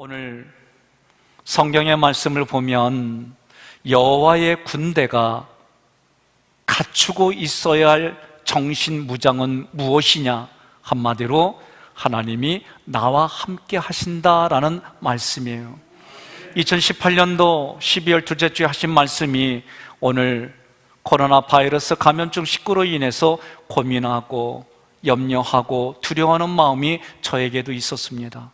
오늘 성경의 말씀을 보면 여호와의 군대가 갖추고 있어야 할 정신무장은 무엇이냐? 한마디로 하나님이 나와 함께 하신다라는 말씀이에요. 2018년도 12월 둘째 주에 하신 말씀이 오늘 코로나 바이러스 감염증 19로 인해서 고민하고 염려하고 두려워하는 마음이 저에게도 있었습니다.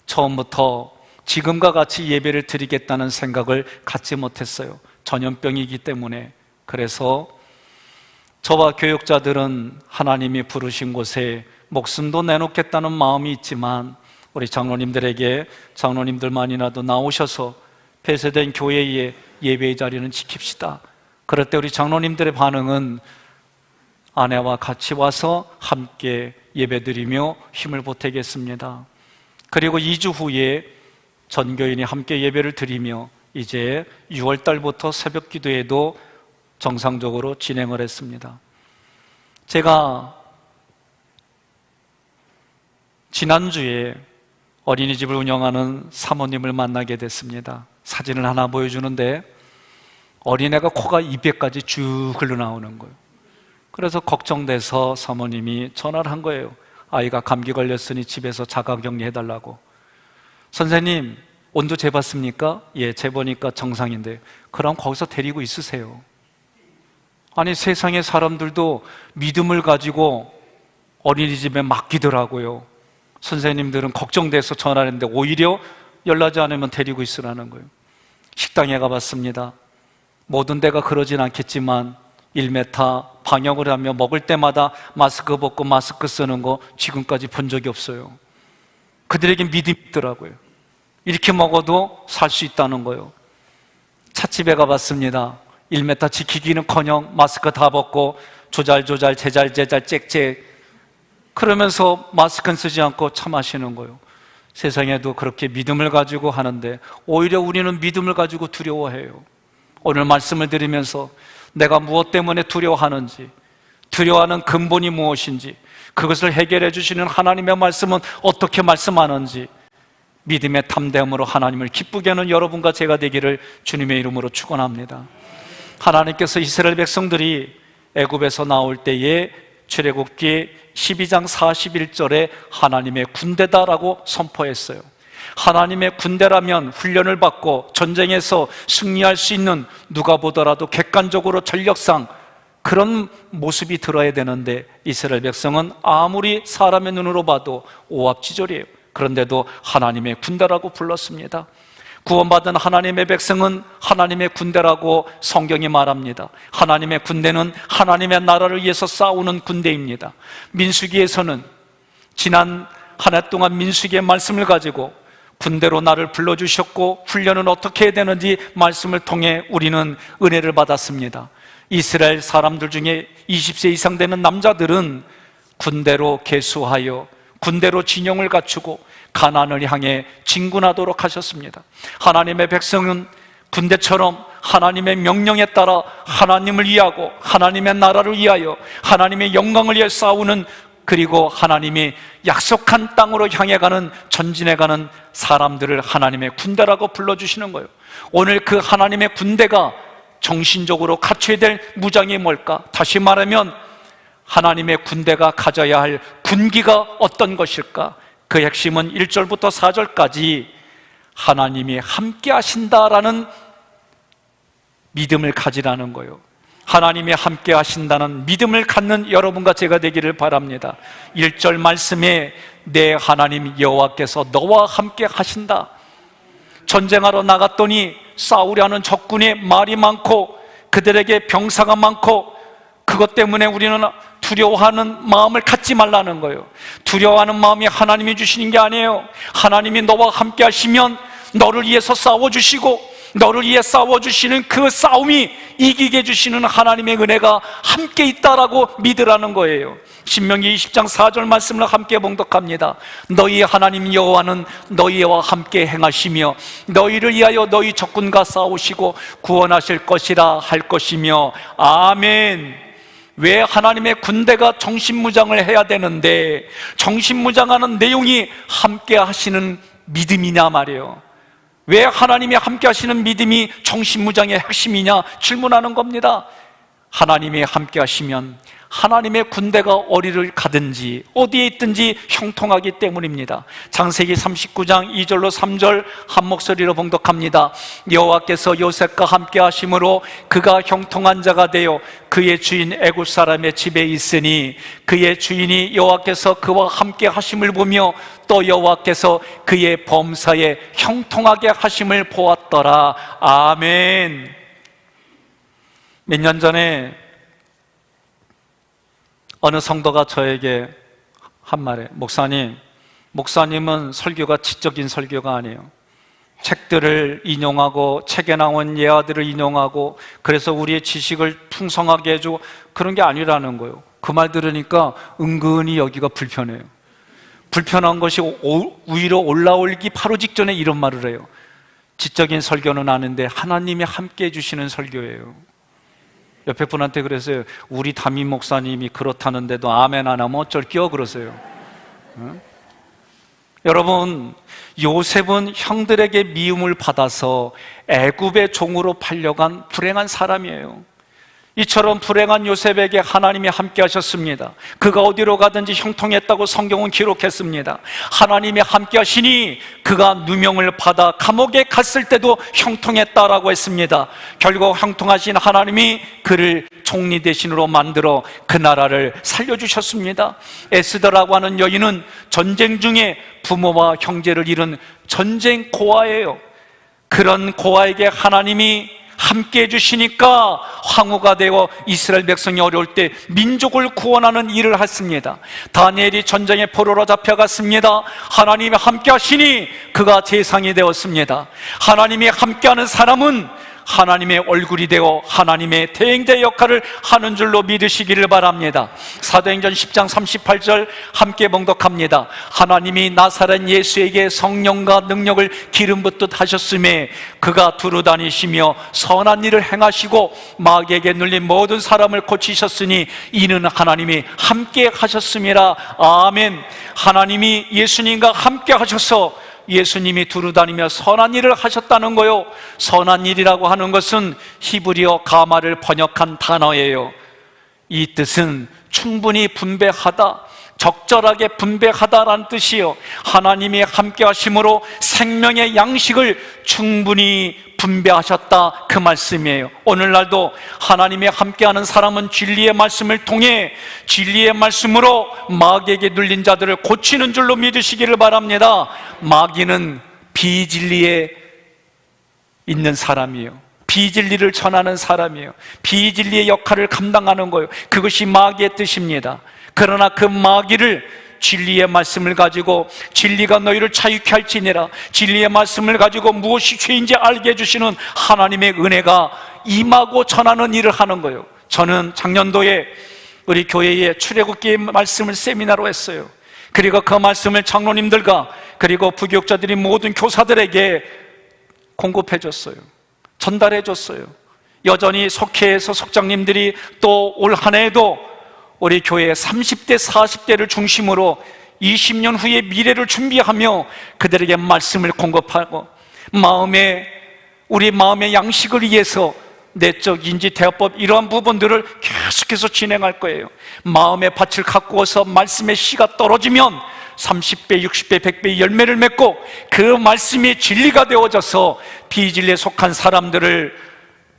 처음부터 지금과 같이 예배를 드리겠다는 생각을 갖지 못했어요. 전염병이기 때문에. 그래서 저와 교육자들은 하나님이 부르신 곳에 목숨도 내놓겠다는 마음이 있지만 우리 장로님들에게 장로님들만이라도 나오셔서 폐쇄된 교회의 예배의 자리는 지킵시다. 그럴 때 우리 장로님들의 반응은 아내와 같이 와서 함께 예배드리며 힘을 보태겠습니다. 그리고 2주 후에 전교인이 함께 예배를 드리며 이제 6월 달부터 새벽 기도회도 정상적으로 진행을 했습니다. 제가 지난주에 어린이집을 운영하는 사모님을 만나게 됐습니다. 사진을 하나 보여주는데 어린애가 코가 입에까지 쭉 흘러나오는 거예요. 그래서 걱정돼서 사모님이 전화를 한 거예요. 아이가 감기 걸렸으니 집에서 자가격리 해달라고. 선생님, 온도 재봤습니까? 예, 재보니까 정상인데. 그럼 거기서 데리고 있으세요. 아니, 세상의 사람들도 믿음을 가지고 어린이집에 맡기더라고요. 선생님들은 걱정돼서 전화를 했는데 오히려 연락하지 않으면 데리고 있으라는 거예요. 식당에 가봤습니다. 모든 데가 그러진 않겠지만 1m 방역을 하며 먹을 때마다 마스크 벗고 마스크 쓰는 거 지금까지 본 적이 없어요. 그들에게 믿음이 있더라고요. 이렇게 먹어도 살 수 있다는 거예요. 찻집에 가봤습니다. 1m 지키기는커녕 마스크 다 벗고 조잘조잘 제잘 짹짹 그러면서 마스크는 쓰지 않고 차 마시는 거예요. 세상에도 그렇게 믿음을 가지고 하는데 오히려 우리는 믿음을 가지고 두려워해요. 오늘 말씀을 드리면서 내가 무엇 때문에 두려워하는지, 두려워하는 근본이 무엇인지, 그것을 해결해 주시는 하나님의 말씀은 어떻게 말씀하는지 믿음의 탐대함으로 하나님을 기쁘게 하는 여러분과 제가 되기를 주님의 이름으로 축원합니다. 하나님께서 이스라엘 백성들이 애굽에서 나올 때에 출애굽기 12장 41절에 하나님의 군대다라고 선포했어요. 하나님의 군대라면 훈련을 받고 전쟁에서 승리할 수 있는, 누가 보더라도 객관적으로 전력상 그런 모습이 들어야 되는데 이스라엘 백성은 아무리 사람의 눈으로 봐도 오합지졸이에요. 그런데도 하나님의 군대라고 불렀습니다. 구원받은 하나님의 백성은 하나님의 군대라고 성경이 말합니다. 하나님의 군대는 하나님의 나라를 위해서 싸우는 군대입니다. 민수기에서는 지난 한 해 동안 민수기의 말씀을 가지고 군대로 나를 불러주셨고 훈련은 어떻게 해야 되는지 말씀을 통해 우리는 은혜를 받았습니다. 이스라엘 사람들 중에 20세 이상 되는 남자들은 군대로 계수하여 군대로 진영을 갖추고 가나안을 향해 진군하도록 하셨습니다. 하나님의 백성은 군대처럼 하나님의 명령에 따라 하나님을 위하고 하나님의 나라를 위하여 하나님의 영광을 위해 싸우는, 그리고 하나님이 약속한 땅으로 향해 가는, 전진해 가는 사람들을 하나님의 군대라고 불러주시는 거예요. 오늘 그 하나님의 군대가 정신적으로 갖춰야 될 무장이 뭘까? 다시 말하면 하나님의 군대가 가져야 할 군기가 어떤 것일까? 그 핵심은 1절부터 4절까지 하나님이 함께 하신다라는 믿음을 가지라는 거예요. 하나님이 함께 하신다는 믿음을 갖는 여러분과 제가 되기를 바랍니다. 1절 말씀에 내 하나님 여호와께서 너와 함께 하신다. 전쟁하러 나갔더니 싸우려 하는 적군의 말이 많고 그들에게 병사가 많고 그것 때문에 우리는 두려워하는 마음을 갖지 말라는 거예요. 두려워하는 마음이 하나님이 주시는 게 아니에요. 하나님이 너와 함께 하시면 너를 위해서 싸워주시고 너를 위해 싸워주시는 그 싸움이 이기게 해주시는 하나님의 은혜가 함께 있다라고 믿으라는 거예요. 신명기 20장 4절 말씀을 함께 봉독합니다. 너희 하나님 여호와는 너희와 함께 행하시며 너희를 위하여 너희 적군과 싸우시고 구원하실 것이라 할 것이며 아멘. 왜 하나님의 군대가 정신무장을 해야 되는데 정신무장하는 내용이 함께 하시는 믿음이냐 말이에요. 왜 하나님이 함께 하시는 믿음이 정신무장의 핵심이냐 질문하는 겁니다. 하나님이 함께 하시면 하나님의 군대가 어디를 가든지 어디에 있든지 형통하기 때문입니다. 창세기 39장 2절로 3절 한 목소리로 봉독합니다. 여호와께서 요셉과 함께 하심으로 그가 형통한 자가 되어 그의 주인 애굽 사람의 집에 있으니 그의 주인이 여호와께서 그와 함께 하심을 보며 또 여호와께서 그의 범사에 형통하게 하심을 보았더라. 아멘. 몇 년 전에 어느 성도가 저에게 한 말에, 목사님은 설교가 지적인 설교가 아니에요. 책들을 인용하고 책에 나온 예화들을 인용하고 그래서 우리의 지식을 풍성하게 해주고 그런 게 아니라는 거예요. 그 말 들으니까 은근히 여기가 불편해요. 불편한 것이 위로 올라올기 바로 직전에 이런 말을 해요. 지적인 설교는 아는데 하나님이 함께 해주시는 설교예요. 옆에 분한테 그랬어요. 우리 담임 목사님이 그렇다는데도 아멘 안 하면 어쩔게요 그러세요. 응? 여러분, 요셉은 형들에게 미움을 받아서 애굽의 종으로 팔려간 불행한 사람이에요. 이처럼 불행한 요셉에게 하나님이 함께 하셨습니다. 그가 어디로 가든지 형통했다고 성경은 기록했습니다. 하나님이 함께 하시니 그가 누명을 받아 감옥에 갔을 때도 형통했다라고 했습니다. 결국 형통하신 하나님이 그를 총리 대신으로 만들어 그 나라를 살려주셨습니다. 에스더라고 하는 여인은 전쟁 중에 부모와 형제를 잃은 전쟁 고아예요. 그런 고아에게 하나님이 함께 해주시니까 황후가 되어 이스라엘 백성이 어려울 때 민족을 구원하는 일을 했습니다. 다니엘이 전쟁의 포로로 잡혀갔습니다. 하나님이 함께 하시니 그가 제상이 되었습니다. 하나님이 함께하는 사람은 하나님의 얼굴이 되어 하나님의 대행자 역할을 하는 줄로 믿으시기를 바랍니다. 사도행전 10장 38절 함께 봉독합니다. 하나님이 나사렛 예수에게 성령과 능력을 기름 붓듯 하셨음에 그가 두루다니시며 선한 일을 행하시고 마귀에게 눌린 모든 사람을 고치셨으니 이는 하나님이 함께 하셨음이라. 아멘. 하나님이 예수님과 함께 하셔서 예수님이 두루다니며 선한 일을 하셨다는 거요. 선한 일이라고 하는 것은 히브리어 가마를 번역한 단어예요. 이 뜻은 충분히 분배하다, 적절하게 분배하다라는 뜻이요. 하나님이 함께 하심으로 생명의 양식을 충분히 분배하셨다 그 말씀이에요. 오늘날도 하나님이 함께하는 사람은 진리의 말씀을 통해 진리의 말씀으로 마귀에게 눌린 자들을 고치는 줄로 믿으시기를 바랍니다. 마귀는 비진리에 있는 사람이에요. 비진리를 전하는 사람이에요. 비진리의 역할을 감당하는 거예요. 그것이 마귀의 뜻입니다. 그러나 그 마귀를 진리의 말씀을 가지고 진리가 너희를 자유케 할지니라, 진리의 말씀을 가지고 무엇이 죄인지 알게 해주시는 하나님의 은혜가 임하고 전하는 일을 하는 거예요. 저는 작년도에 우리 교회에 출애굽기 말씀을 세미나로 했어요. 그리고 그 말씀을 장로님들과 그리고 부교육자들이 모든 교사들에게 공급해 줬어요. 전달해 줬어요. 여전히 속회에서 속장님들이 또 올 한 해에도 우리 교회 30대, 40대를 중심으로 20년 후의 미래를 준비하며 그들에게 말씀을 공급하고 우리 마음의 양식을 위해서 내적 인지 대화법 이러한 부분들을 계속해서 진행할 거예요. 마음의 밭을 가꾸어서 말씀의 씨가 떨어지면 30배, 60배, 100배의 열매를 맺고 그 말씀이 진리가 되어져서 비진리에 속한 사람들을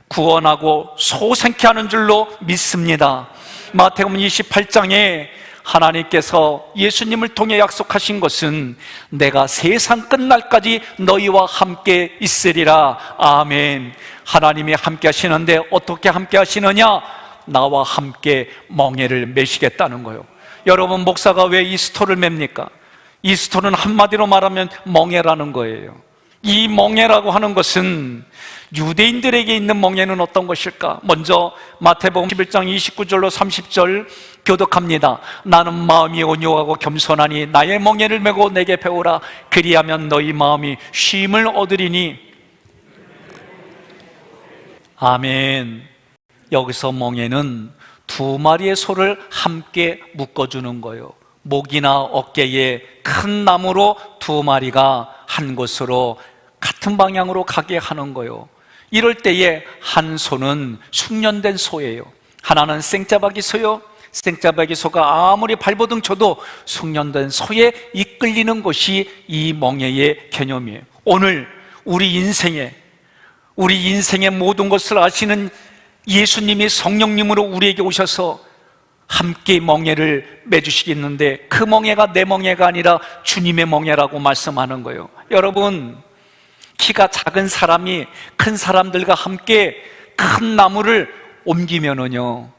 구원하고 소생케 하는 줄로 믿습니다. 마태복음 28장에 하나님께서 예수님을 통해 약속하신 것은 내가 세상 끝날까지 너희와 함께 있으리라. 아멘. 하나님이 함께 하시는데 어떻게 함께 하시느냐? 나와 함께 멍에를 메시겠다는 거예요. 여러분, 목사가 왜 이스토를 맵니까? 이스토는 한마디로 말하면 멍에라는 거예요. 이 멍에라고 하는 것은 유대인들에게 있는 멍에는 어떤 것일까? 먼저 마태복음 11장 29절로 30절 교독합니다. 나는 마음이 온유하고 겸손하니 나의 멍에를 메고 내게 배우라. 그리하면 너희 마음이 쉼을 얻으리니. 아멘. 여기서 멍에는 두 마리의 소를 함께 묶어주는 거예요. 목이나 어깨에 큰 나무로 두 마리가 한 곳으로 같은 방향으로 가게 하는 거예요. 이럴 때에 한 소는 숙련된 소예요. 하나는 생짜박이 소요. 생짜박이 소가 아무리 발버둥 쳐도 숙련된 소에 이끌리는 것이 이 멍에의 개념이에요. 오늘 우리 인생의 모든 것을 아시는 예수님이 성령님으로 우리에게 오셔서 함께 멍에를 매주시겠는데, 그 멍에가 내 멍에가 아니라 주님의 멍에라고 말씀하는 거예요. 여러분, 키가 작은 사람이 큰 사람들과 함께 큰 나무를 옮기면은요,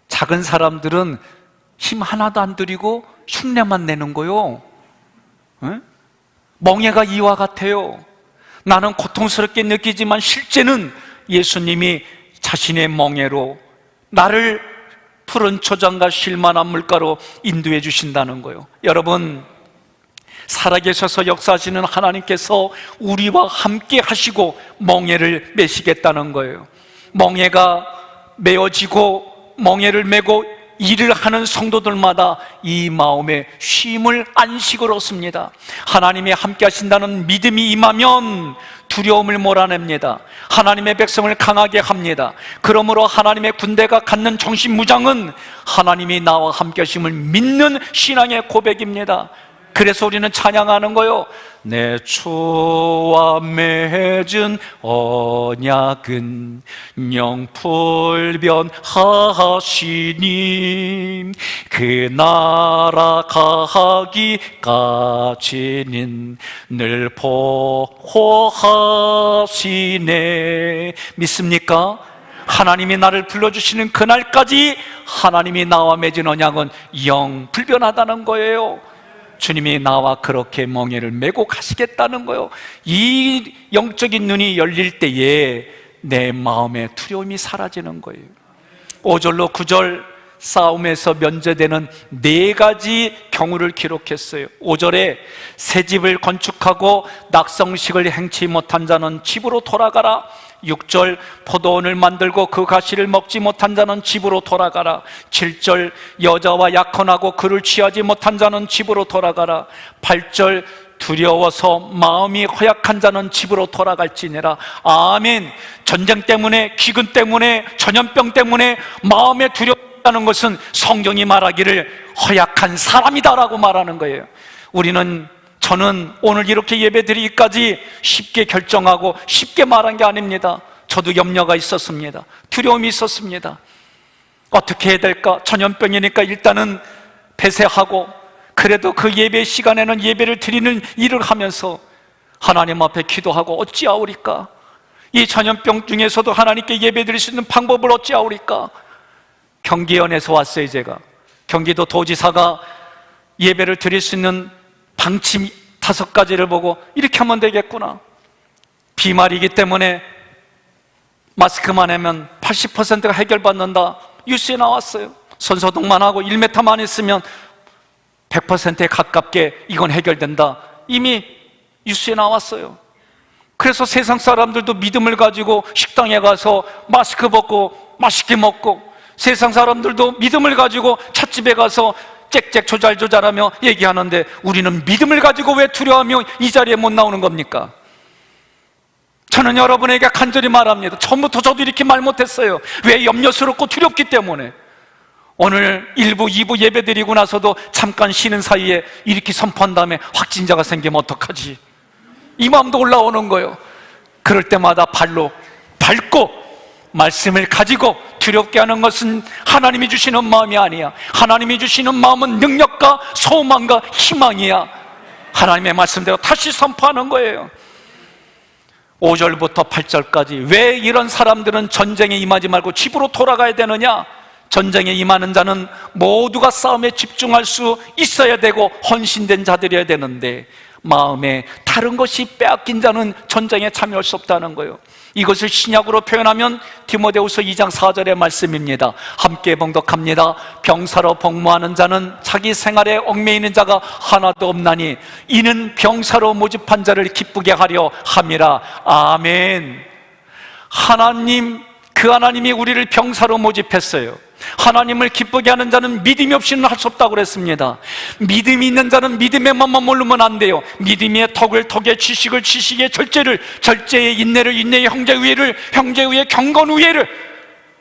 작은 사람들은 힘 하나도 안 들이고 흉내만 내는 거요. 응? 멍에가 이와 같아요. 나는 고통스럽게 느끼지만 실제는 예수님이 자신의 멍에로 나를 푸른 초장과 쉴만한 물가로 인도해 주신다는 거예요. 여러분, 살아계셔서 역사하시는 하나님께서 우리와 함께 하시고 멍에를 메시겠다는 거예요. 멍에가 메어지고 멍에를 메고 일을 하는 성도들마다 이 마음에 쉼을 안식을 얻습니다. 하나님이 함께 하신다는 믿음이 임하면 두려움을 몰아냅니다. 하나님의 백성을 강하게 합니다. 그러므로 하나님의 군대가 갖는 정신무장은 하나님이 나와 함께 하심을 믿는 신앙의 고백입니다. 그래서 우리는 찬양하는 거요. 내 주와 맺은 언약은 영불변하시니 그 나라 가기까지는 늘 보호하시네. 믿습니까? 하나님이 나를 불러주시는 그날까지 하나님이 나와 맺은 언약은 영불변하다는 거예요. 주님이 나와 그렇게 멍에를 메고 가시겠다는 거예요. 이 영적인 눈이 열릴 때에 내 마음의 두려움이 사라지는 거예요. 5절로 9절 싸움에서 면제되는 4가지 경우를 기록했어요. 5절에 새 집을 건축하고 낙성식을 행치 못한 자는 집으로 돌아가라. 6절 포도원을 만들고 그 가시를 먹지 못한 자는 집으로 돌아가라. 7절 여자와 약혼하고 그를 취하지 못한 자는 집으로 돌아가라. 8절 두려워서 마음이 허약한 자는 집으로 돌아갈지니라. 아멘. 전쟁 때문에, 기근 때문에, 전염병 때문에 마음에 두렵다는 것은 성경이 말하기를 허약한 사람이다라고 말하는 거예요. 저는 오늘 이렇게 예배드리기까지 쉽게 결정하고 쉽게 말한 게 아닙니다. 저도 염려가 있었습니다. 두려움이 있었습니다. 어떻게 해야 될까? 전염병이니까 일단은 폐쇄하고, 그래도 그 예배 시간에는 예배를 드리는 일을 하면서 하나님 앞에 기도하고 어찌하오리까? 이 전염병 중에서도 하나님께 예배 드릴 수 있는 방법을 어찌하오리까? 경기연에서 왔어요. 제가 경기도 도지사가 예배를 드릴 수 있는 방침 5가지를 보고 이렇게 하면 되겠구나. 비말이기 때문에 마스크만 하면 80%가 해결받는다. 뉴스에 나왔어요. 손소독만 하고 1m만 있으면 100%에 가깝게 이건 해결된다. 이미 뉴스에 나왔어요. 그래서 세상 사람들도 믿음을 가지고 식당에 가서 마스크 벗고 맛있게 먹고, 세상 사람들도 믿음을 가지고 찻집에 가서 짹짹 조잘조잘하며 얘기하는데, 우리는 믿음을 가지고 왜 두려워하며 이 자리에 못 나오는 겁니까? 저는 여러분에게 간절히 말합니다. 처음부터 저도 이렇게 말 못했어요. 왜? 염려스럽고 두렵기 때문에. 오늘 1부, 2부 예배 드리고 나서도 잠깐 쉬는 사이에 이렇게 선포한 다음에 확진자가 생기면 어떡하지? 이 마음도 올라오는 거예요. 그럴 때마다 발로 밟고 말씀을 가지고, 두렵게 하는 것은 하나님이 주시는 마음이 아니야. 하나님이 주시는 마음은 능력과 소망과 희망이야. 하나님의 말씀대로 다시 선포하는 거예요. 5절부터 8절까지 왜 이런 사람들은 전쟁에 임하지 말고 집으로 돌아가야 되느냐? 전쟁에 임하는 자는 모두가 싸움에 집중할 수 있어야 되고 헌신된 자들이어야 되는데, 마음에 다른 것이 빼앗긴 자는 전쟁에 참여할 수 없다는 거예요. 이것을 신약으로 표현하면 디모데후서 2장 4절의 말씀입니다. 함께 봉독합니다. 병사로 복무하는 자는 자기 생활에 얽매이는 자가 하나도 없나니 이는 병사로 모집한 자를 기쁘게 하려 함이라. 아멘. 하나님이 우리를 병사로 모집했어요. 하나님을 기쁘게 하는 자는 믿음이 없이는 할 수 없다고 그랬습니다. 믿음이 있는 자는 믿음에만 머무르면 안 돼요. 믿음의 덕을 덕에, 지식을 지식에, 절제를 절제에, 인내를 인내에, 형제의 형제의 경건우애를,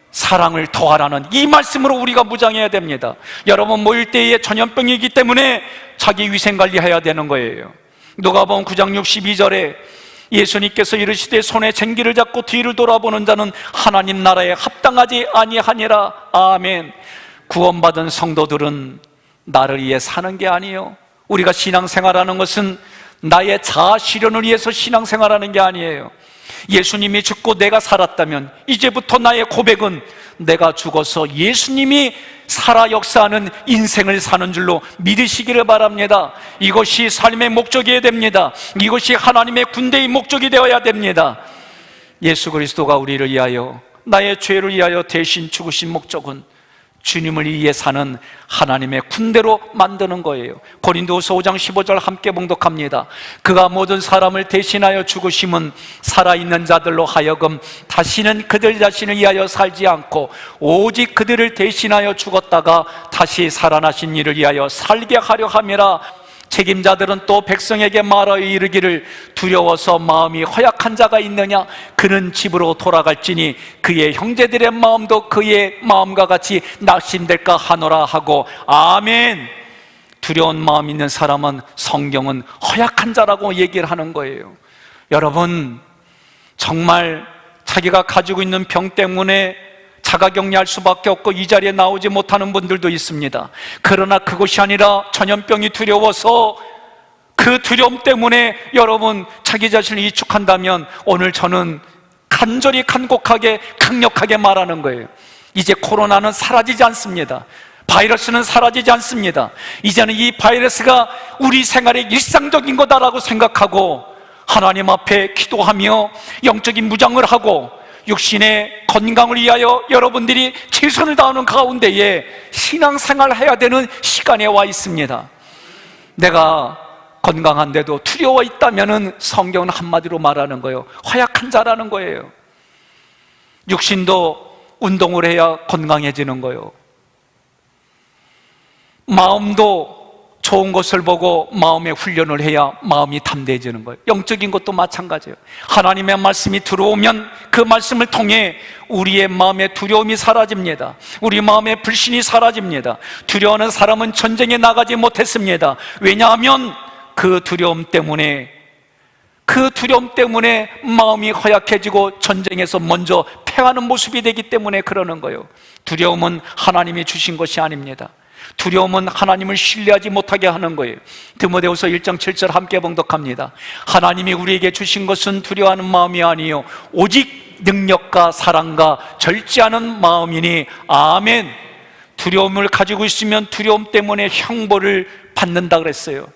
사랑을 더하라는 이 말씀으로 우리가 무장해야 됩니다. 여러분, 모일 때에 전염병이기 때문에 자기 위생관리해야 되는 거예요. 누가복음 9장 62절에 예수님께서 이르시되 손에 쟁기를 잡고 뒤를 돌아보는 자는 하나님 나라에 합당하지 아니하니라. 아멘. 구원받은 성도들은 나를 위해 사는 게 아니에요. 우리가 신앙생활하는 것은 나의 자아 실현을 위해서 신앙생활하는 게 아니에요. 예수님이 죽고 내가 살았다면 이제부터 나의 고백은 내가 죽어서 예수님이 살아 역사하는 인생을 사는 줄로 믿으시기를 바랍니다. 이것이 삶의 목적이어야 됩니다. 이것이 하나님의 군대의 목적이 되어야 됩니다. 예수 그리스도가 우리를 위하여, 나의 죄를 위하여 대신 죽으신 목적은 주님을 위해 사는 하나님의 군대로 만드는 거예요. 고린도후서 5장 15절 함께 봉독합니다. 그가 모든 사람을 대신하여 죽으심은 살아있는 자들로 하여금 다시는 그들 자신을 위하여 살지 않고 오직 그들을 대신하여 죽었다가 다시 살아나신 이를 위하여 살게 하려 함이라. 책임자들은 또 백성에게 말하여 이르기를 두려워서 마음이 허약한 자가 있느냐? 그는 집으로 돌아갈지니 그의 형제들의 마음도 그의 마음과 같이 낙심될까 하노라 하고. 아멘. 두려운 마음 있는 사람은 성경은 허약한 자라고 얘기를 하는 거예요. 여러분, 정말 자기가 가지고 있는 병 때문에 자가격리할 수밖에 없고 이 자리에 나오지 못하는 분들도 있습니다. 그러나 그것이 아니라 전염병이 두려워서 그 두려움 때문에 여러분 자기 자신을 위축한다면 오늘 저는 간절히 간곡하게 강력하게 말하는 거예요. 이제 코로나는 사라지지 않습니다. 바이러스는 사라지지 않습니다. 이제는 이 바이러스가 우리 생활의 일상적인 거다라고 생각하고 하나님 앞에 기도하며 영적인 무장을 하고 육신의 건강을 위하여 여러분들이 최선을 다하는 가운데에 신앙생활을 해야 되는 시간에 와 있습니다. 내가 건강한데도 두려워 있다면 성경은 한마디로 말하는 거예요. 허약한 자라는 거예요. 육신도 운동을 해야 건강해지는 거예요. 마음도 좋은 것을 보고 마음의 훈련을 해야 마음이 담대해지는 거예요. 영적인 것도 마찬가지예요. 하나님의 말씀이 들어오면 그 말씀을 통해 우리의 마음의 두려움이 사라집니다. 우리 마음의 불신이 사라집니다. 두려워하는 사람은 전쟁에 나가지 못했습니다. 왜냐하면 그 두려움 때문에 마음이 허약해지고 전쟁에서 먼저 패하는 모습이 되기 때문에 그러는 거예요. 두려움은 하나님이 주신 것이 아닙니다. 두려움은 하나님을 신뢰하지 못하게 하는 거예요. 디모데후서 1장 7절 함께 봉독합니다. 하나님이 우리에게 주신 것은 두려워하는 마음이 아니요 오직 능력과 사랑과 절제하는 마음이니. 아멘. 두려움을 가지고 있으면 두려움 때문에 형벌을 받는다 그랬어요.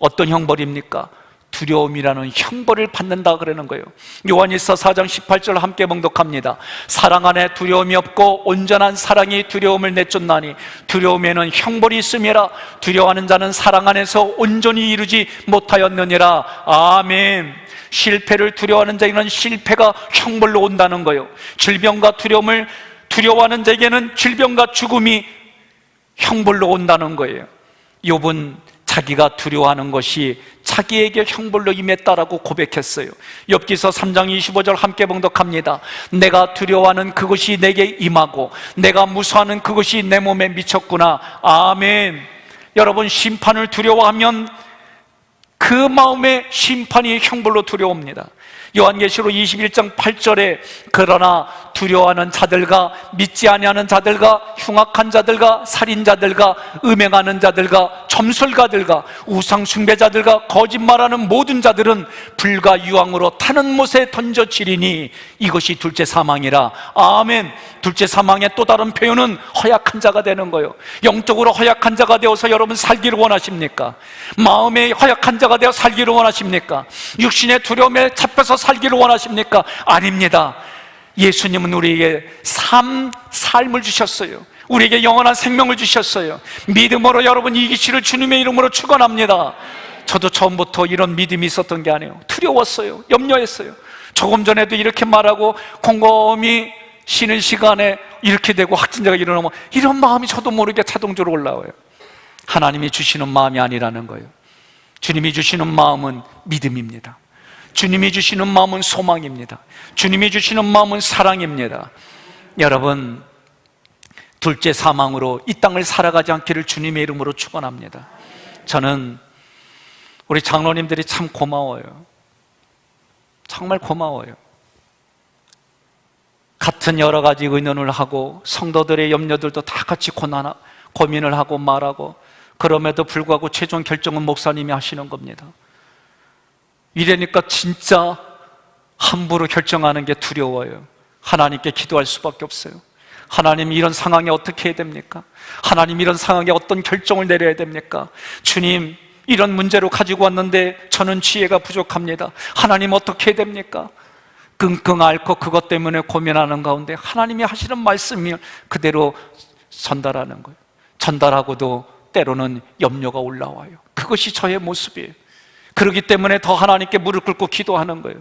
어떤 형벌입니까? 두려움이라는 형벌을 받는다 그러는 거예요. 요한일서 4장 18절 함께 봉독합니다. 사랑 안에 두려움이 없고 온전한 사랑이 두려움을 내쫓나니 두려움에는 형벌이 있음이라. 두려워하는 자는 사랑 안에서 온전히 이루지 못하였느니라. 아멘. 실패를 두려워하는 자에게는 실패가 형벌로 온다는 거예요. 질병과 두려움을 두려워하는 자에게는 질병과 죽음이 형벌로 온다는 거예요. 욥은 자기가 두려워하는 것이 자기에게 형벌로 임했다라고 고백했어요. 욥기서 3장 25절 함께 봉독합니다. 내가 두려워하는 그것이 내게 임하고 내가 무서워하는 그것이 내 몸에 미쳤구나. 아멘. 여러분, 심판을 두려워하면 그 마음의 심판이 형벌로 두려웁니다. 요한계시록 21장 8절에 그러나 두려워하는 자들과 믿지 아니하는 자들과 흉악한 자들과 살인자들과 음행하는 자들과 점술가들과 우상 숭배자들과 거짓말하는 모든 자들은 불과 유황으로 타는 못에 던져지리니 이것이 둘째 사망이라. 아멘. 둘째 사망의 또 다른 표현은 허약한 자가 되는 거예요. 영적으로 허약한 자가 되어서 여러분 살기를 원하십니까? 마음에 허약한 자가 되어 살기를 원하십니까? 육신의 두려움에 잡혀서 살기를 원하십니까? 아닙니다. 예수님은 우리에게 삶을 주셨어요. 우리에게 영원한 생명을 주셨어요. 믿음으로 여러분 이기시를 주님의 이름으로 축원합니다. 저도 처음부터 이런 믿음이 있었던 게 아니에요. 두려웠어요. 염려했어요. 조금 전에도 이렇게 말하고 곰곰이 쉬는 시간에 이렇게 되고 확진자가 일어나면 이런 마음이 저도 모르게 자동적으로 올라와요. 하나님이 주시는 마음이 아니라는 거예요. 주님이 주시는 마음은 믿음입니다. 주님이 주시는 마음은 소망입니다. 주님이 주시는 마음은 사랑입니다. 여러분, 둘째 사망으로 이 땅을 살아가지 않기를 주님의 이름으로 축원합니다. 저는 우리 장로님들이 참 고마워요. 정말 고마워요. 같은 여러 가지 의논을 하고 성도들의 염려들도 다 같이 고민을 하고 말하고, 그럼에도 불구하고 최종 결정은 목사님이 하시는 겁니다. 이러니까 진짜 함부로 결정하는 게 두려워요. 하나님께 기도할 수밖에 없어요. 하나님, 이런 상황에 어떻게 해야 됩니까? 하나님, 이런 상황에 어떤 결정을 내려야 됩니까? 주님, 이런 문제로 가지고 왔는데 저는 지혜가 부족합니다. 하나님, 어떻게 해야 됩니까? 끙끙 앓고 그것 때문에 고민하는 가운데 하나님이 하시는 말씀을 그대로 전달하는 거예요. 전달하고도 때로는 염려가 올라와요. 그것이 저의 모습이에요. 그렇기 때문에 더 하나님께 무릎 꿇고 기도하는 거예요.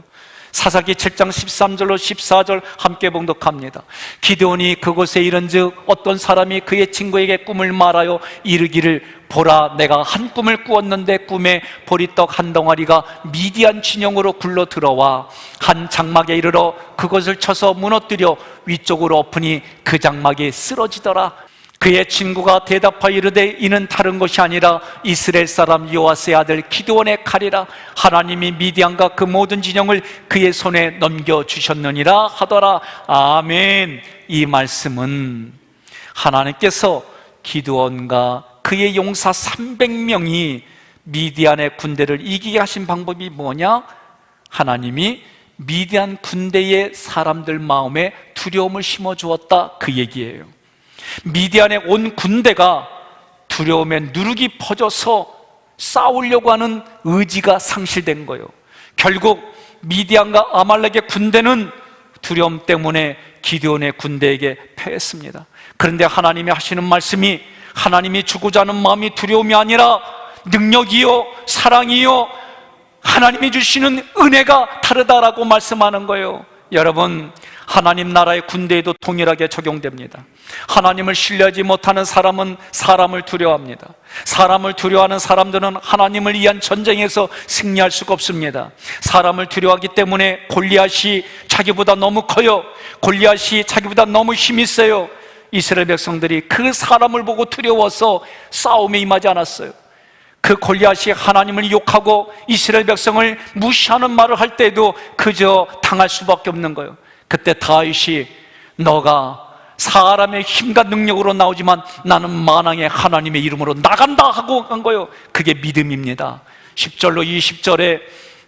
사사기 7장 13절로 14절 함께 봉독합니다. 기드온이 그곳에 이른즉 어떤 사람이 그의 친구에게 꿈을 말하여 이르기를, 보라, 내가 한 꿈을 꾸었는데 꿈에 보리떡 한 덩어리가 미디안 진영으로 굴러 들어와 한 장막에 이르러 그것을 쳐서 무너뜨려 위쪽으로 엎으니 그 장막이 쓰러지더라. 그의 친구가 대답하여 이르되 이는 다른 것이 아니라 이스라엘 사람 요아스의 아들 기드온의 칼이라. 하나님이 미디안과 그 모든 진영을 그의 손에 넘겨주셨느니라 하더라. 아멘. 이 말씀은 하나님께서 기드온과 그의 용사 300명이 미디안의 군대를 이기게 하신 방법이 뭐냐? 하나님이 미디안 군대의 사람들 마음에 두려움을 심어주었다, 그 얘기예요. 미디안의 온 군대가 두려움에 누룩이 퍼져서 싸우려고 하는 의지가 상실된 거예요. 결국 미디안과 아말렉의 군대는 두려움 때문에 기드온의 군대에게 패했습니다. 그런데 하나님이 하시는 말씀이, 하나님이 주고자 하는 마음이 두려움이 아니라 능력이요 사랑이요 하나님이 주시는 은혜가 다르다라고 말씀하는 거예요. 여러분, 하나님 나라의 군대에도 동일하게 적용됩니다. 하나님을 신뢰하지 못하는 사람은 사람을 두려워합니다. 사람을 두려워하는 사람들은 하나님을 위한 전쟁에서 승리할 수가 없습니다. 사람을 두려워하기 때문에 골리앗이 자기보다 너무 커요. 골리앗이 자기보다 너무 힘이 세요. 이스라엘 백성들이 그 사람을 보고 두려워서 싸움에 임하지 않았어요. 그 골리앗이 하나님을 욕하고 이스라엘 백성을 무시하는 말을 할 때에도 그저 당할 수밖에 없는 거예요. 그때 다윗이 너가 사람의 힘과 능력으로 나오지만 나는 만왕의 하나님의 이름으로 나간다 하고 간 거예요. 그게 믿음입니다. 10절로 20절에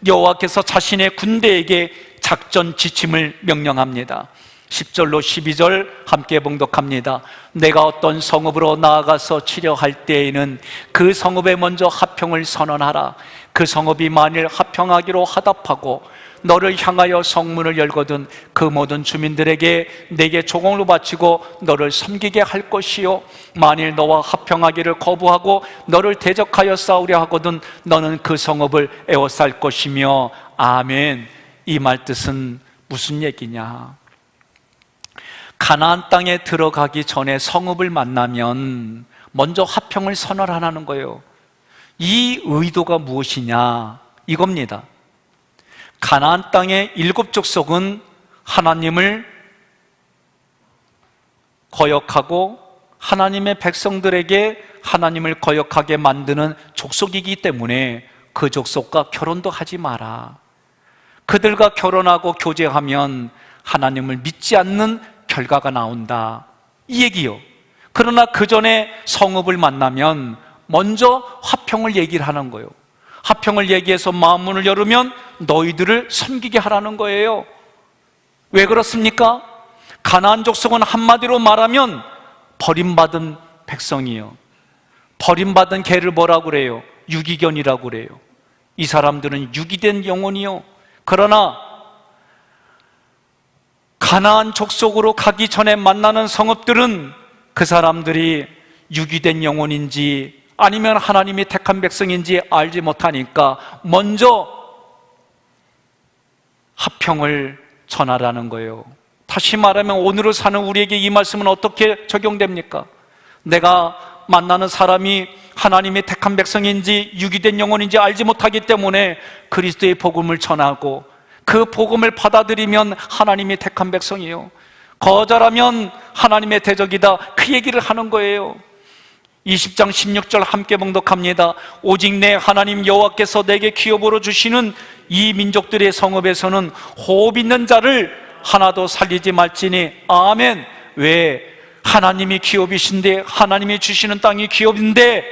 여호와께서 자신의 군대에게 작전 지침을 명령합니다. 10절로 12절 함께 봉독합니다. 내가 어떤 성읍으로 나아가서 치려할 때에는 그 성읍에 먼저 합평을 선언하라. 그 성읍이 만일 합평하기로 화답하고 너를 향하여 성문을 열거든 그 모든 주민들에게 내게 조공을 바치고 너를 섬기게 할 것이요, 만일 너와 합평하기를 거부하고 너를 대적하여 싸우려 하거든 너는 그 성읍을 에워쌀 것이며. 아멘. 이 말 뜻은 무슨 얘기냐? 가나안 땅에 들어가기 전에 성읍을 만나면 먼저 화평을 선언하라는 거예요. 이 의도가 무엇이냐? 이겁니다. 가나안 땅의 7족속은 하나님을 거역하고 하나님의 백성들에게 하나님을 거역하게 만드는 족속이기 때문에 그 족속과 결혼도 하지 마라. 그들과 결혼하고 교제하면 하나님을 믿지 않는 결과가 나온다, 이 얘기요. 그러나 그 전에 성읍을 만나면 먼저 화평을 얘기를 하는 거예요. 화평을 얘기해서 마음문을 열으면 너희들을 섬기게 하라는 거예요. 왜 그렇습니까? 가나안 족속은 한마디로 말하면 버림받은 백성이에요. 버림받은 개를 뭐라고 그래요? 유기견이라고 그래요. 이 사람들은 유기된 영혼이요. 그러나 가나안 족속으로 가기 전에 만나는 성읍들은 그 사람들이 유기된 영혼인지 아니면 하나님이 택한 백성인지 알지 못하니까 먼저 화평을 전하라는 거예요. 다시 말하면 오늘을 사는 우리에게 이 말씀은 어떻게 적용됩니까? 내가 만나는 사람이 하나님의 택한 백성인지 유기된 영혼인지 알지 못하기 때문에 그리스도의 복음을 전하고 그 복음을 받아들이면 하나님이 택한 백성이요, 거절하면 하나님의 대적이다, 그 얘기를 하는 거예요. 20장 16절 함께 봉독합니다. 오직 내 하나님 여호와께서 내게 기업으로 주시는 이 민족들의 성읍에서는 호흡 있는 자를 하나도 살리지 말지니 아멘. 왜? 하나님이 기업이신데, 하나님이 주시는 땅이 기업인데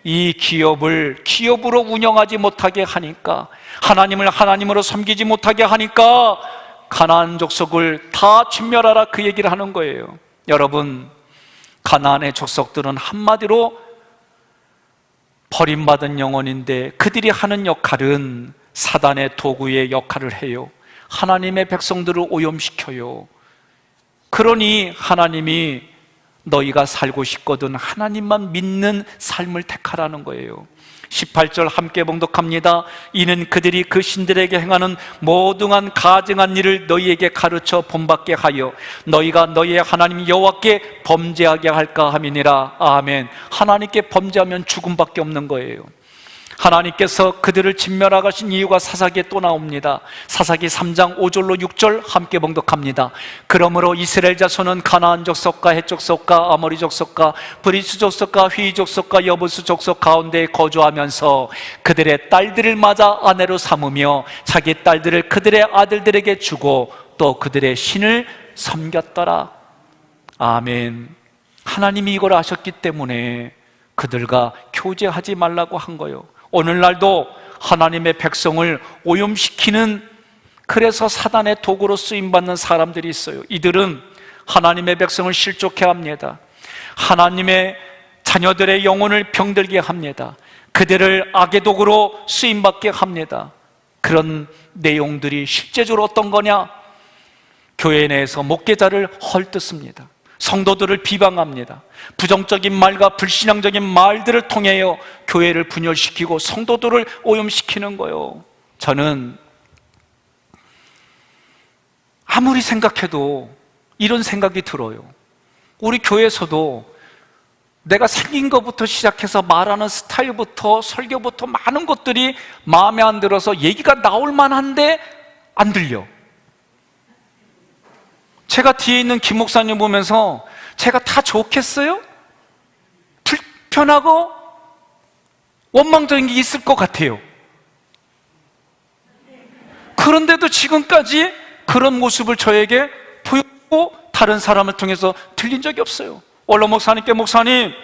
이 기업을 기업으로 운영하지 못하게 하니까, 하나님을 하나님으로 섬기지 못하게 하니까 가나안 족속을 다 진멸하라, 그 얘기를 하는 거예요. 여러분, 가나안의 족속들은 한마디로 버림받은 영혼인데 그들이 하는 역할은 사단의 도구의 역할을 해요. 하나님의 백성들을 오염시켜요. 그러니 하나님이 너희가 살고 싶거든 하나님만 믿는 삶을 택하라는 거예요. 18절 함께 봉독합니다. 이는 그들이 그 신들에게 행하는 모든 가증한 일을 너희에게 가르쳐 본받게 하여 너희가 너희의 하나님 여호와께 범죄하게 할까 함이니라. 아멘. 하나님께 범죄하면 죽음밖에 없는 거예요. 하나님께서 그들을 진멸하신 이유가 사사기에 또 나옵니다. 사사기 3장 5절로 6절 함께 봉독합니다. 그러므로 이스라엘 자손은 가나안 족속과 헷 족속과 아모리 족속과 브리스 족속과 휘 족속과 여부스 족속 가운데 거주하면서 그들의 딸들을 맞아 아내로 삼으며 자기 딸들을 그들의 아들들에게 주고 또 그들의 신을 섬겼더라. 아멘. 하나님이 이걸 아셨기 때문에 그들과 교제하지 말라고 한 거예요. 오늘날도 하나님의 백성을 오염시키는, 그래서 사단의 도구로 쓰임받는 사람들이 있어요. 이들은 하나님의 백성을 실족해 합니다. 하나님의 자녀들의 영혼을 병들게 합니다. 그들을 악의 도구로 쓰임받게 합니다. 그런 내용들이 실제적으로 어떤 거냐? 교회 내에서 목회자를 헐뜯습니다. 성도들을 비방합니다. 부정적인 말과 불신앙적인 말들을 통하여 교회를 분열시키고 성도들을 오염시키는 거예요. 저는 아무리 생각해도 이런 생각이 들어요. 우리 교회에서도 내가 생긴 것부터 시작해서 말하는 스타일부터 설교부터 많은 것들이 마음에 안 들어서 얘기가 나올 만한데 안 들려. 제가 뒤에 있는 김 목사님 보면서 제가 다 좋겠어요? 불편하고 원망적인 게 있을 것 같아요. 그런데도 지금까지 그런 모습을 저에게 보였고 다른 사람을 통해서 들린 적이 없어요. 원로 목사님께 목사님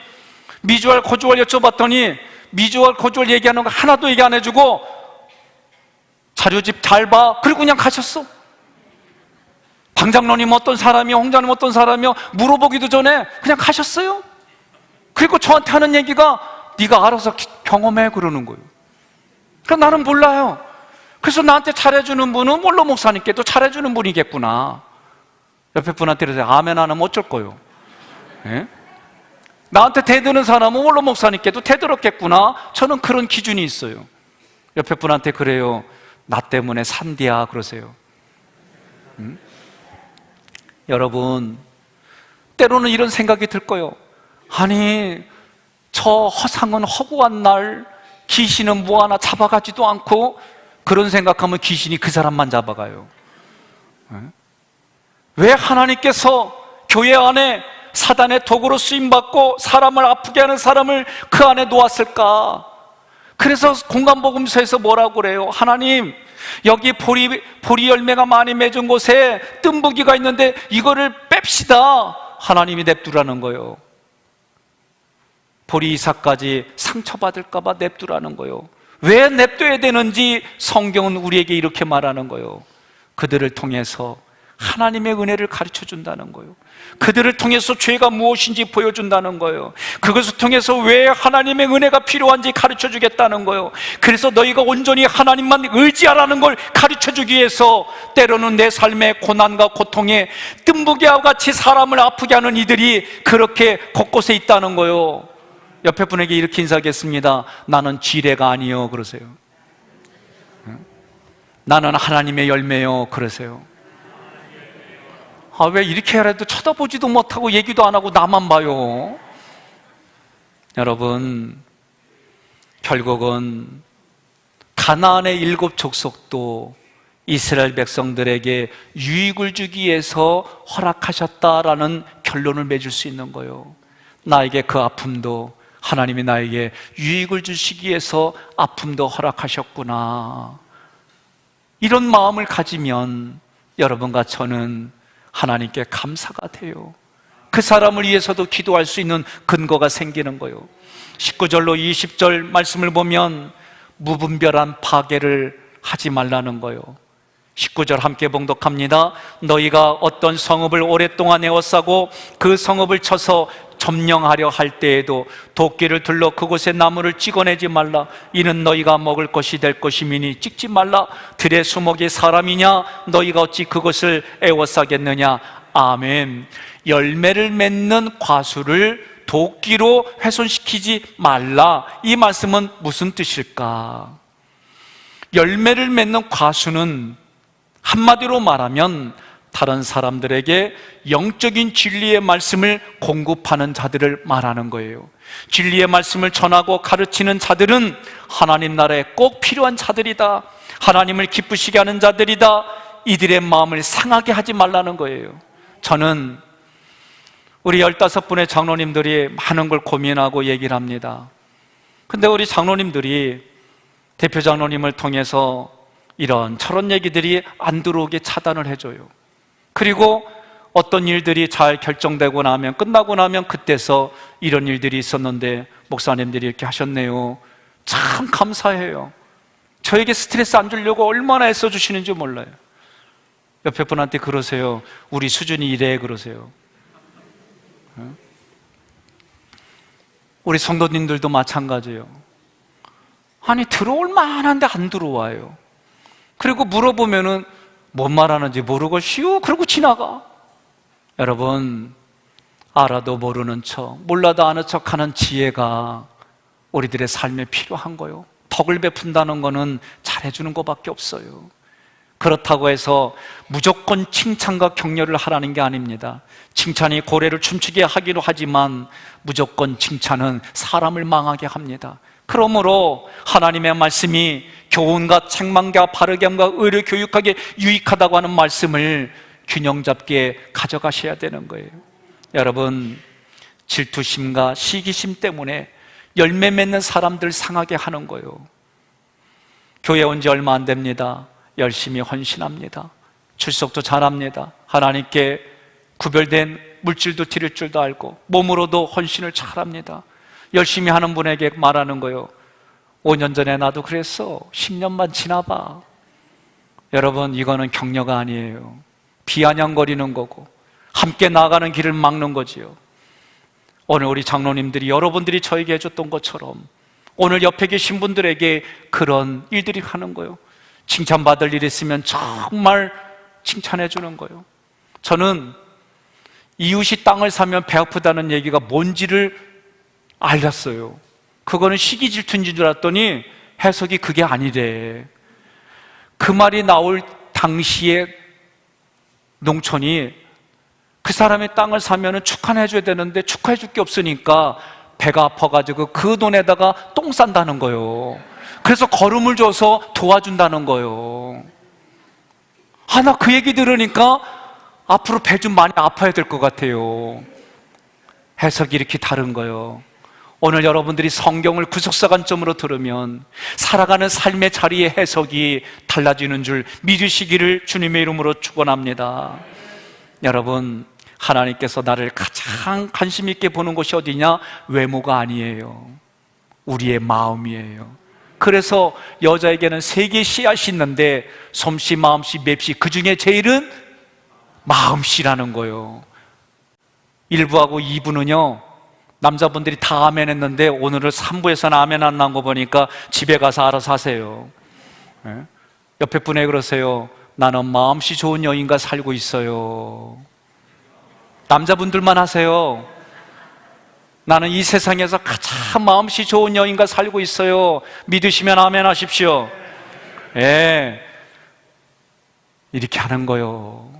미주알 고주알 여쭤봤더니 미주알 고주알 얘기하는 거 하나도 얘기 안 해주고 자료집 잘 봐, 그리고 그냥 가셨어. 방장로님 어떤 사람이요, 홍장님 어떤 사람이요 물어보기도 전에 그냥 가셨어요. 그리고 저한테 하는 얘기가 네가 알아서 경험해, 그러는 거예요. 그러니까 나는 몰라요. 그래서 나한테 잘해주는 분은 원로 목사님께도 잘해주는 분이겠구나. 옆에 분한테 그래서 아멘 안 하면 어쩔 거예요. 예? 나한테 대드는 사람은 원로 목사님께도 대들었겠구나. 저는 그런 기준이 있어요. 옆에 분한테 그래요. 나 때문에 산디야 그러세요. 여러분, 때로는 이런 생각이 들 거예요. 아니, 저 허상은 허구한 날 귀신은 뭐 하나 잡아가지도 않고, 그런 생각하면 귀신이 그 사람만 잡아가요. 왜 하나님께서 교회 안에 사단의 도구로 쓰임받고 사람을 아프게 하는 사람을 그 안에 놓았을까? 그래서 공간복음서에서 뭐라고 그래요? 하나님, 여기 보리 열매가 많이 맺은 곳에 뜸부기가 있는데 이거를 뺍시다. 하나님이 냅두라는 거예요. 보리 이삭까지 상처받을까 봐 냅두라는 거예요. 왜 냅둬야 되는지 성경은 우리에게 이렇게 말하는 거예요. 그들을 통해서 하나님의 은혜를 가르쳐 준다는 거예요. 그들을 통해서 죄가 무엇인지 보여준다는 거예요. 그것을 통해서 왜 하나님의 은혜가 필요한지 가르쳐 주겠다는 거예요. 그래서 너희가 온전히 하나님만 의지하라는 걸 가르쳐 주기 위해서 때로는 내 삶의 고난과 고통에 뜸부기와 같이 사람을 아프게 하는 이들이 그렇게 곳곳에 있다는 거예요. 옆에 분에게 이렇게 인사하겠습니다. 나는 지뢰가 아니요 그러세요. 나는 하나님의 열매요 그러세요. 왜 이렇게 해라도 쳐다보지도 못하고 얘기도 안 하고 나만 봐요? 여러분, 결국은 가나안의 7 족속도 이스라엘 백성들에게 유익을 주기 위해서 허락하셨다라는 결론을 맺을 수 있는 거예요. 나에게 그 아픔도 하나님이 나에게 유익을 주시기 위해서 아픔도 허락하셨구나. 이런 마음을 가지면 여러분과 저는 하나님께 감사가 돼요. 그 사람을 위해서도 기도할 수 있는 근거가 생기는 거예요. 19절로 20절 말씀을 보면 무분별한 파괴를 하지 말라는 거예요. 19절 함께 봉독합니다. 너희가 어떤 성읍을 오랫동안 에워싸고 그 성읍을 쳐서 점령하려 할 때에도 도끼를 들러 그곳에 나무를 찍어내지 말라. 이는 너희가 먹을 것이 될 것이미니 찍지 말라. 들의 수목이 사람이냐? 너희가 어찌 그것을 에워싸겠느냐? 아멘. 열매를 맺는 과수를 도끼로 훼손시키지 말라. 이 말씀은 무슨 뜻일까? 열매를 맺는 과수는 한마디로 말하면 다른 사람들에게 영적인 진리의 말씀을 공급하는 자들을 말하는 거예요. 진리의 말씀을 전하고 가르치는 자들은 하나님 나라에 꼭 필요한 자들이다. 하나님을 기쁘시게 하는 자들이다. 이들의 마음을 상하게 하지 말라는 거예요. 저는 우리 15분의 장로님들이 많은 걸 고민하고 얘기를 합니다. 근데 우리 장로님들이 대표 장로님을 통해서 이런 저런 얘기들이 안 들어오게 차단을 해줘요. 그리고 어떤 일들이 잘 결정되고 나면, 끝나고 나면 그때서 이런 일들이 있었는데 목사님들이 이렇게 하셨네요. 참 감사해요. 저에게 스트레스 안 주려고 얼마나 애써주시는지 몰라요. 옆에 분한테 그러세요. 우리 수준이 이래 그러세요. 우리 성도님들도 마찬가지예요. 아니 들어올 만한데 안 들어와요. 그리고 물어보면은 뭔 말하는지 모르고 쉬우 그러고 지나가. 여러분, 알아도 모르는 척, 몰라도 아는 척하는 지혜가 우리들의 삶에 필요한 거요. 덕을 베푼다는 거는 잘해주는 것밖에 없어요. 그렇다고 해서 무조건 칭찬과 격려를 하라는 게 아닙니다. 칭찬이 고래를 춤추게 하기도 하지만 무조건 칭찬은 사람을 망하게 합니다. 그러므로 하나님의 말씀이 교훈과 책망과 바르게함과 의를 교육하게 유익하다고 하는 말씀을 균형 잡게 가져가셔야 되는 거예요. 여러분, 질투심과 시기심 때문에 열매 맺는 사람들 상하게 하는 거예요. 교회 온 지 얼마 안 됩니다. 열심히 헌신합니다. 출석도 잘합니다. 하나님께 구별된 물질도 드릴 줄도 알고 몸으로도 헌신을 잘합니다. 열심히 하는 분에게 말하는 거예요. 5년 전에 나도 그랬어. 10년만 지나봐. 여러분, 이거는 격려가 아니에요. 비아냥거리는 거고 함께 나가는 길을 막는 거지요. 오늘 우리 장로님들이 여러분들이 저에게 해줬던 것처럼 오늘 옆에 계신 분들에게 그런 일들이 하는 거예요. 칭찬받을 일 있으면 정말 칭찬해 주는 거예요. 저는 이웃이 땅을 사면 배 아프다는 얘기가 뭔지를 알았어요. 그거는 시기 질투인 줄 알았더니 해석이 그게 아니래. 그 말이 나올 당시에 농촌이 그 사람의 땅을 사면 축하해 줘야 되는데 축하해 줄 게 없으니까 배가 아파가지고 그 돈에다가 똥 싼다는 거예요. 그래서 거름을 줘서 도와준다는 거예요. 나 그 얘기 들으니까 앞으로 배 좀 많이 아파야 될 것 같아요. 해석이 이렇게 다른 거예요. 오늘 여러분들이 성경을 구속사 관점으로 들으면 살아가는 삶의 자리의 해석이 달라지는 줄 믿으시기를 주님의 이름으로 축원합니다. 여러분, 하나님께서 나를 가장 관심 있게 보는 곳이 어디냐? 외모가 아니에요. 우리의 마음이에요. 그래서 여자에게는 3개의 씨앗이 있는데 솜씨, 마음씨, 맵씨, 그 중에 제일은 마음씨라는 거예요. 1부하고 2부는요 남자분들이 다 아멘 했는데 오늘은 3부에서는 아멘 안 나온 거 보니까 집에 가서 알아서 하세요. 옆에 분에 그러세요. 나는 마음씨 좋은 여인과 살고 있어요. 남자분들만 하세요. 나는 이 세상에서 가장 마음씨 좋은 여인과 살고 있어요. 믿으시면 아멘 하십시오. 예, 이렇게 하는 거요.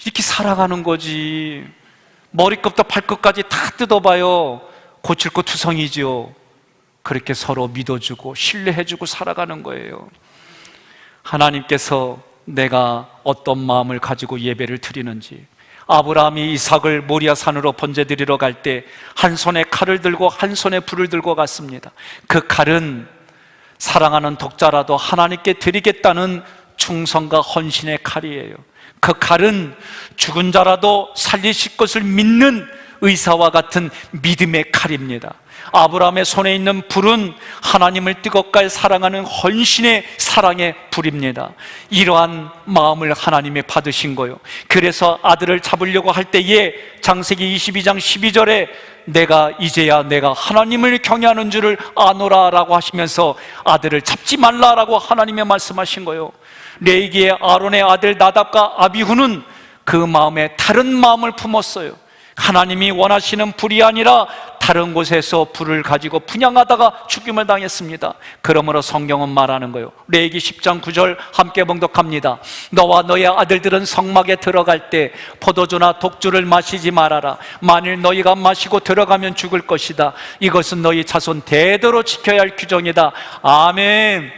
이렇게 살아가는 거지. 머리끝부터 발끝까지 다 뜯어봐요. 고칠 거 투성이지요. 그렇게 서로 믿어주고 신뢰해주고 살아가는 거예요. 하나님께서 내가 어떤 마음을 가지고 예배를 드리는지, 아브라함이 이삭을 모리아 산으로 번제드리러 갈 때 한 손에 칼을 들고 한 손에 불을 들고 갔습니다. 그 칼은 사랑하는 독자라도 하나님께 드리겠다는 충성과 헌신의 칼이에요. 그 칼은 죽은 자라도 살리실 것을 믿는 의사와 같은 믿음의 칼입니다. 아브라함의 손에 있는 불은 하나님을 뜨겁게 사랑하는 헌신의 사랑의 불입니다. 이러한 마음을 하나님이 받으신 거예요. 그래서 아들을 잡으려고 할 때에 창세기 22장 12절에 내가 이제야 내가 하나님을 경외하는 줄을 아노라라고 하시면서 아들을 잡지 말라라고 하나님이 말씀하신 거예요. 레위기의 아론의 아들 나답과 아비후는 그 마음에 다른 마음을 품었어요. 하나님이 원하시는 불이 아니라 다른 곳에서 불을 가지고 분향하다가 죽임을 당했습니다. 그러므로 성경은 말하는 거예요. 레위기 10장 9절 함께 봉독합니다. 너와 너의 아들들은 성막에 들어갈 때 포도주나 독주를 마시지 말아라. 만일 너희가 마시고 들어가면 죽을 것이다. 이것은 너희 자손 대대로 지켜야 할 규정이다. 아멘.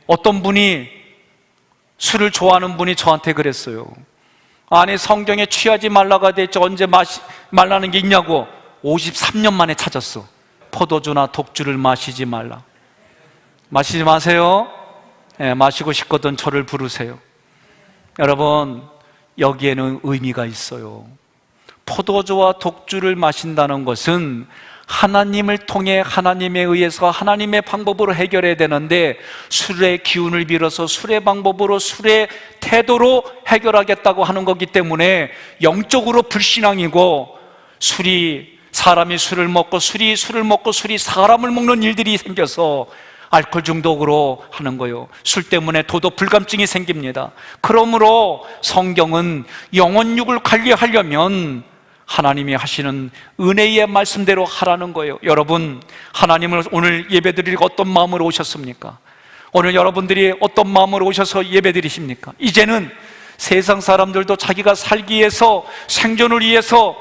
어떤 분이, 술을 좋아하는 분이 저한테 그랬어요. 아니, 성경에 취하지 말라가 됐지 언제 말라는 게 있냐고 53년 만에 찾았어. 포도주나 독주를 마시지 말라. 마시지 마세요. 마시고 싶거든 저를 부르세요. 여러분, 여기에는 의미가 있어요. 포도주와 독주를 마신다는 것은 하나님을 통해 하나님에 의해서 하나님의 방법으로 해결해야 되는데, 술의 기운을 빌어서 술의 방법으로 술의 태도로 해결하겠다고 하는 거기 때문에 영적으로 불신앙이고, 사람이 술을 먹고 술이 사람을 먹는 일들이 생겨서 알코올 중독으로 하는 거예요. 술 때문에 도덕 불감증이 생깁니다. 그러므로 성경은 영혼육을 관리하려면 하나님이 하시는 은혜의 말씀대로 하라는 거예요. 여러분, 하나님을 오늘 예배드리고 어떤 마음으로 오셨습니까? 오늘 여러분들이 어떤 마음으로 오셔서 예배드리십니까? 이제는 세상 사람들도 자기가 살기 위해서, 생존을 위해서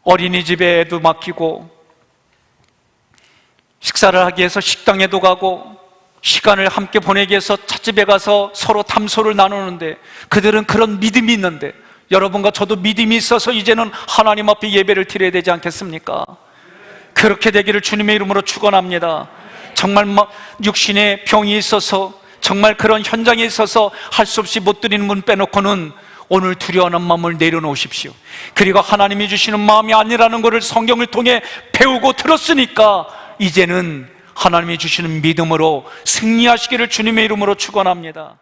어린이집에 애도 맡기고 식사를 하기 위해서 식당에도 가고 시간을 함께 보내기 위해서 찻집에 가서 서로 담소를 나누는데, 그들은 그런 믿음이 있는데, 여러분과 저도 믿음이 있어서 이제는 하나님 앞에 예배를 드려야 되지 않겠습니까? 그렇게 되기를 주님의 이름으로 축원합니다. 정말 육신에 병이 있어서, 정말 그런 현장에 있어서 할 수 없이 못 드리는 분 빼놓고는 오늘 두려워하는 마음을 내려놓으십시오. 그리고 하나님이 주시는 마음이 아니라는 것을 성경을 통해 배우고 들었으니까 이제는 하나님이 주시는 믿음으로 승리하시기를 주님의 이름으로 축원합니다.